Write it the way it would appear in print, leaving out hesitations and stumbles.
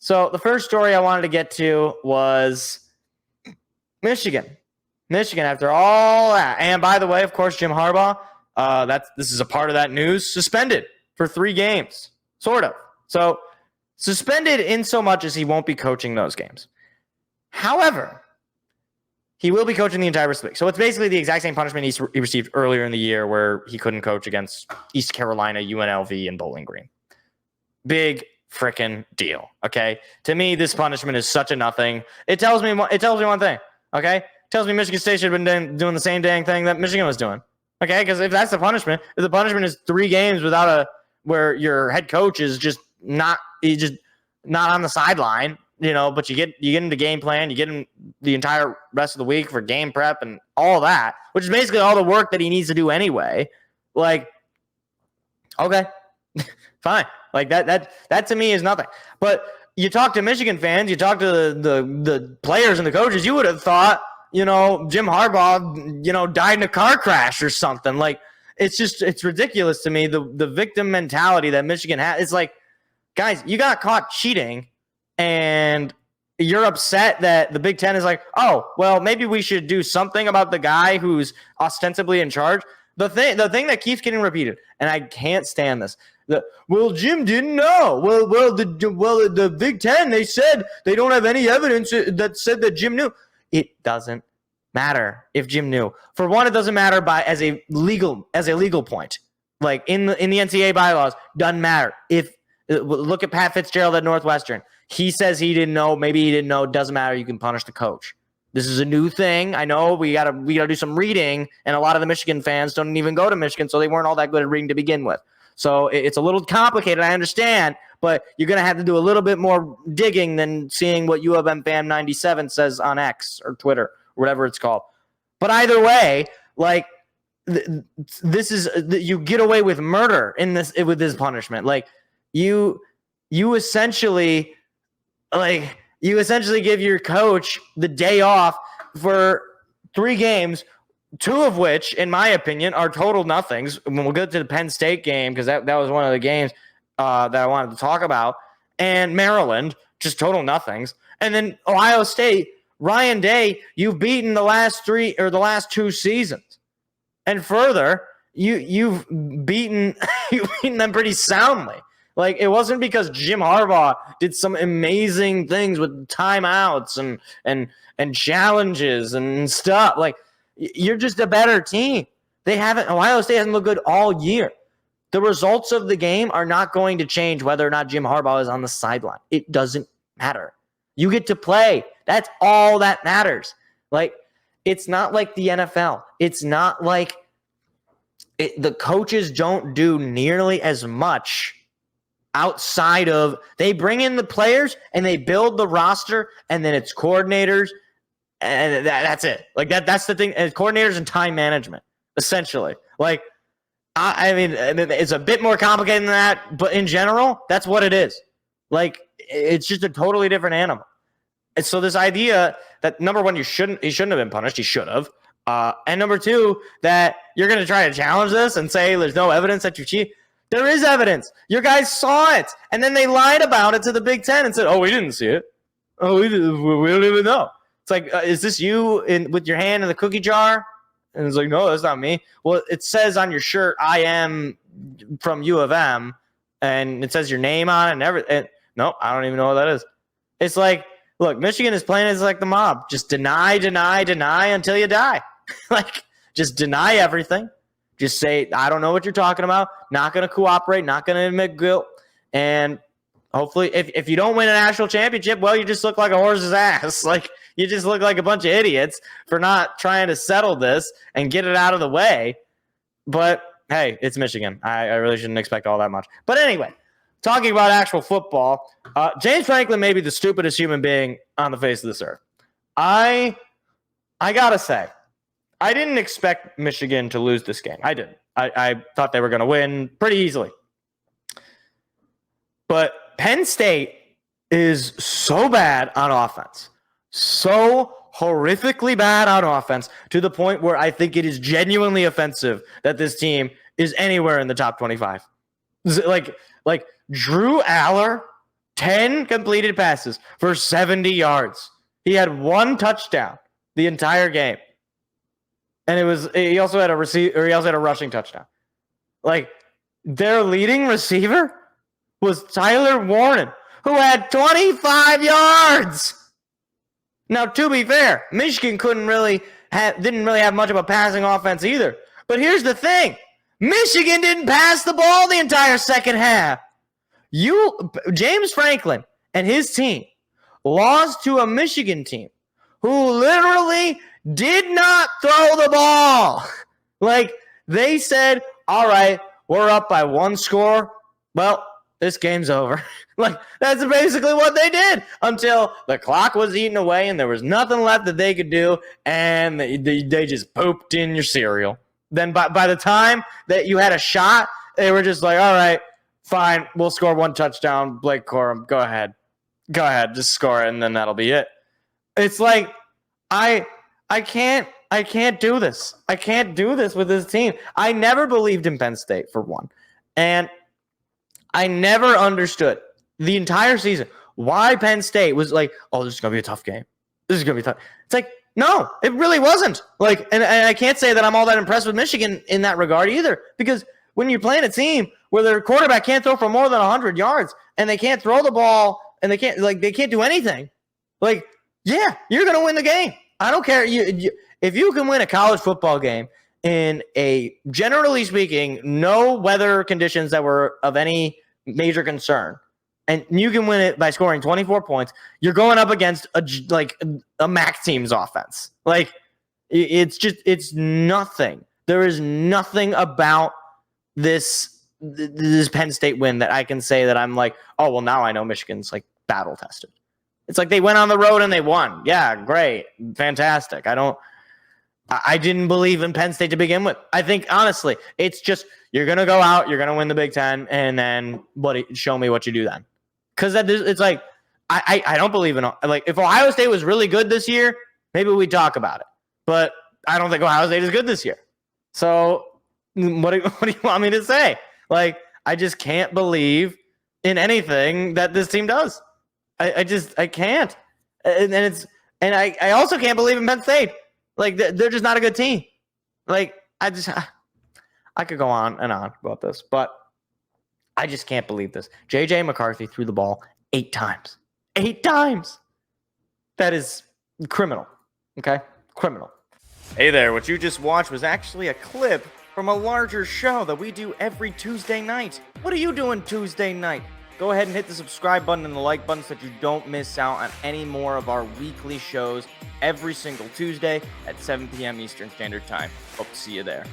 So the first story I wanted to get to was Michigan. Michigan, after all that. And by the way, of course, Jim Harbaugh, this is a part of that news, suspended for 3 games, sort of. So suspended in so much as he won't be coaching those games. However, he will be coaching the entire rest of the week. So it's basically the exact same punishment he received earlier in the year where he couldn't coach against East Carolina, UNLV, and Bowling Green. Big freaking deal, okay? To me, this punishment is such a nothing. It tells me one thing, okay? It tells me Michigan State should have been doing the same dang thing that Michigan was doing, okay? Because if that's the punishment, if the punishment is 3 games where your head coach is just not on the sideline, but you get into game plan, you get in the entire rest of the week for game prep and all that, which is basically all the work that he needs to do anyway. Like, okay, fine. Like that to me is nothing. But you talk to Michigan fans, you talk to the players and the coaches, you would have thought, Jim Harbaugh, died in a car crash or something. Like, it's ridiculous to me, the victim mentality that Michigan has. It's like, guys, you got caught cheating and you're upset that the Big Ten is like, oh, well, maybe we should do something about the guy who's ostensibly in charge. The thing that keeps getting repeated, and I can't stand this. Jim didn't know. The Big Ten, they said they don't have any evidence that said that Jim knew. It doesn't matter if Jim knew. For one, it doesn't matter as a legal point. Like in the NCAA bylaws, doesn't matter. If look at Pat Fitzgerald at Northwestern. He says he didn't know. Maybe he didn't know. It doesn't matter. You can punish the coach. This is a new thing. I know we gotta do some reading, and a lot of the Michigan fans don't even go to Michigan, so they weren't all that good at reading to begin with. So it's a little complicated, I understand, but you're going to have to do a little bit more digging than seeing what U of M Fan 97 says on X or Twitter or whatever it's called. But either way, like this is you get away with murder with this punishment. Like you essentially give your coach the day off for 3 games. 2 of which, in my opinion, are total nothings. When we'll get to the Penn State game, because that was one of the games that I wanted to talk about, and Maryland, just total nothings. And then Ohio State, Ryan Day, you've beaten the last 2 seasons. And further, you've beaten them pretty soundly. Like, it wasn't because Jim Harbaugh did some amazing things with timeouts and challenges and stuff. Like, you're just a better team. Ohio State hasn't looked good all year. The results of the game are not going to change whether or not Jim Harbaugh is on the sideline. It doesn't matter. You get to play. That's all that matters. Like, it's not like the NFL. It's not like the coaches don't do nearly as much outside of, they bring in the players and they build the roster, and then it's coordinators. And that's it. Like that's the thing. And coordinators and time management, essentially. Like, I mean, it's a bit more complicated than that, but in general, that's what it is. Like, it's just a totally different animal. And so this idea that, number one, he shouldn't have been punished. He should have. And number 2, that you're going to try to challenge this and say there's no evidence that you cheat. There is evidence. Your guys saw it, and then they lied about it to the Big Ten and said, "Oh, we didn't see it. Oh, we don't even know." It's like, is this you with your hand in the cookie jar? And it's like, no, that's not me. Well, it says on your shirt, I am from U of M, and it says your name on it and everything. No, I don't even know what that is. It's like, look, Michigan is playing as like the mob. Just deny until you die. Like, just deny everything. Just say, I don't know what you're talking about. Not going to cooperate. Not going to admit guilt. And hopefully, if you don't win a national championship, well, you just look like a horse's ass. Like, you just look like a bunch of idiots for not trying to settle this and get it out of the way. But, hey, it's Michigan. I really shouldn't expect all that much. But anyway, talking about actual football, James Franklin may be the stupidest human being on the face of this earth. I got to say, I didn't expect Michigan to lose this game. I didn't. I thought they were going to win pretty easily. But Penn State is so bad on offense. So horrifically bad on offense to the point where I think it is genuinely offensive that this team is anywhere in the top 25. Like Drew Aller 10 completed passes for 70 yards. He had 1 touchdown the entire game. And he also had a rushing touchdown. Like, their leading receiver was Tyler Warren, who had 25 yards. Now, to be fair, Michigan didn't really have much of a passing offense either. But here's the thing. Michigan didn't pass the ball the entire second half. James Franklin and his team lost to a Michigan team who literally did not throw the ball. Like, they said, all right, we're up by 1 score. Well, this game's over. Like, that's basically what they did until the clock was eaten away and there was nothing left that they could do, and they just pooped in your cereal. Then by the time that you had a shot, they were just like, all right, fine, we'll score 1 touchdown. Blake Corum, go ahead, just score it, and then that'll be it. It's like, I can't do this. I can't do this with this team. I never believed in Penn State, for one. And I never understood the entire season why Penn State was like, oh, this is going to be a tough game. This is going to be tough. It's like, no, it really wasn't. Like, and I can't say that I'm all that impressed with Michigan in that regard either, because when you're playing a team where their quarterback can't throw for more than 100 yards and they can't throw the ball and they can't do anything, like, yeah, you're going to win the game. I don't care. If you can win a college football game in a, generally speaking, no weather conditions that were of any major concern, and you can win it by scoring 24 points, you're going up against a MAC team's offense. Like, it's nothing. There is nothing about this Penn State win that I can say that I'm like, oh, well, now I know Michigan's like battle tested. It's like they went on the road and they won. Yeah, great. Fantastic. I didn't believe in Penn State to begin with. I think, honestly, it's just you're going to go out, you're going to win the Big Ten, and then show me what you do then. Because it's like, I don't believe in – like, if Ohio State was really good this year, maybe we'd talk about it. But I don't think Ohio State is good this year. So what do you want me to say? Like, I just can't believe in anything that this team does. I can't. And I also can't believe in Penn State. Like, they're just not a good team. Like, I could go on and on about this, but I just can't believe this. J.J. McCarthy threw the ball 8 times. 8 times. That is criminal. Okay? Criminal. Hey there, what you just watched was actually a clip from a larger show that we do every Tuesday night. What are you doing Tuesday night? Go ahead and hit the subscribe button and the like button so that you don't miss out on any more of our weekly shows every single Tuesday at 7 p.m. Eastern Standard Time. Hope to see you there.